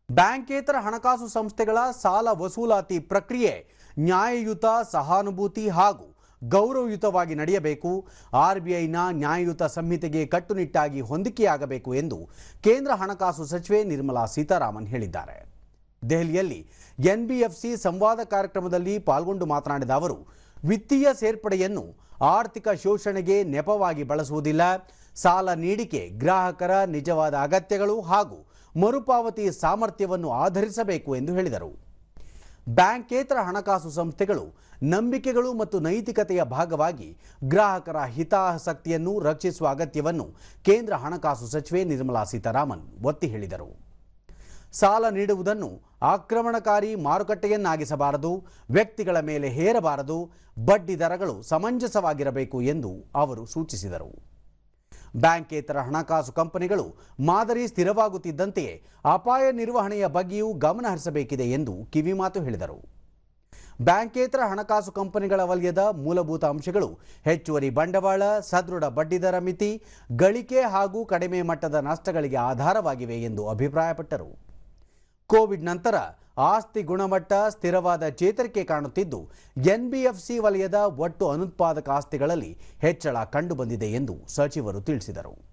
ಬ್ಯಾಂಕೇತರ ಹಣಕಾಸು ಸಂಸ್ಥೆಗಳ ಸಾಲ ವಸೂಲಾತಿ ಪ್ರಕ್ರಿಯೆ ನ್ಯಾಯಯುತ, ಸಹಾನುಭೂತಿ ಹಾಗೂ ಗೌರವಯುತವಾಗಿ ನಡೆಯಬೇಕು. ಆರ್ಬಿಐನ ನ್ಯಾಯಯುತ ಸಂಹಿತೆಗೆ ಕಟ್ಟುನಿಟ್ಟಾಗಿ ಹೊಂದಿಕೆಯಾಗಬೇಕು ಎಂದು ಕೇಂದ್ರ ಹಣಕಾಸು ಸಚಿವೆ ನಿರ್ಮಲಾ ಸೀತಾರಾಮನ್ ಹೇಳಿದ್ದಾರೆ. ದೆಹಲಿಯಲ್ಲಿ ಎನ್ಬಿಎಫ್ಸಿ ಸಂವಾದ ಕಾರ್ಯಕ್ರಮದಲ್ಲಿ ಪಾಲ್ಗೊಂಡು ಮಾತನಾಡಿದ ಅವರು, ವಿತ್ತೀಯ ಸೇರ್ಪಡೆಯನ್ನು ಆರ್ಥಿಕ ಶೋಷಣೆಗೆ ನೆಪವಾಗಿ ಬಳಸುವುದಿಲ್ಲ. ಸಾಲ ನೀಡಿಕೆ ಗ್ರಾಹಕರ ನಿಜವಾದ ಅಗತ್ಯಗಳು ಹಾಗೂ ಮರುಪಾವತಿ ಸಾಮರ್ಥ್ಯವನ್ನು ಆಧರಿಸಬೇಕು ಎಂದು ಹೇಳಿದರು. ಬ್ಯಾಂಕೇತರ ಹಣಕಾಸು ಸಂಸ್ಥೆಗಳು ನಂಬಿಕೆಗಳು ಮತ್ತು ನೈತಿಕತೆಯ ಭಾಗವಾಗಿ ಗ್ರಾಹಕರ ಹಿತಾಸಕ್ತಿಯನ್ನು ರಕ್ಷಿಸುವ ಅಗತ್ಯವನ್ನು ಕೇಂದ್ರ ಹಣಕಾಸು ಸಚಿವೆ ನಿರ್ಮಲಾ ಸೀತಾರಾಮನ್ ಒತ್ತಿ ಹೇಳಿದರು. ಸಾಲ ನೀಡುವುದನ್ನು ಆಕ್ರಮಣಕಾರಿ ಮಾರುಕಟ್ಟೆಯನ್ನಾಗಿಸಬಾರದು, ವ್ಯಕ್ತಿಗಳ ಮೇಲೆ ಹೇರಬಾರದು, ಬಡ್ಡಿ ದರಗಳು ಸಮಂಜಸವಾಗಿರಬೇಕು ಎಂದು ಅವರು ಸೂಚಿಸಿದರು. ಬ್ಯಾಂಕೇತರ ಹಣಕಾಸು ಕಂಪನಿಗಳು ಮಾದರಿ ಸ್ಥಿರವಾಗುತ್ತಿದ್ದಂತೆಯೇ ಅಪಾಯ ನಿರ್ವಹಣೆಯ ಬಗ್ಗೆಯೂ ಗಮನ ಹರಿಸಬೇಕಿದೆ ಎಂದು ಕಿವಿಮಾತು ಹೇಳಿದರು. ಬ್ಯಾಂಕೇತರ ಹಣಕಾಸು ಕಂಪನಿಗಳ ವಲಯದ ಮೂಲಭೂತ ಅಂಶಗಳು ಹೆಚ್ಚುವರಿ ಬಂಡವಾಳ, ಸದೃಢ ಬಡ್ಡಿದರ ಮಿತಿ, ಗಳಿಕೆ ಹಾಗೂ ಕಡಿಮೆ ಮಟ್ಟದ ನಷ್ಟಗಳಿಗೆ ಆಧಾರವಾಗಿವೆ ಎಂದು ಅಭಿಪ್ರಾಯಪಟ್ಟರು. ಕೋವಿಡ್ ನಂತರ ಆಸ್ತಿ ಗುಣಮಟ್ಟ ಸ್ಥಿರವಾದ ಚೇತರಿಕೆ ಕಾಣುತ್ತಿದ್ದು, ಎನ್ಬಿಎಫ್ಸಿ ವಲಯದ ಒಟ್ಟು ಅನುತ್ಪಾದಕ ಆಸ್ತಿಗಳಲ್ಲಿ ಹೆಚ್ಚಳ ಕಂಡುಬಂದಿದೆ ಎಂದು ಸಚಿವರು ತಿಳಿಸಿದರು.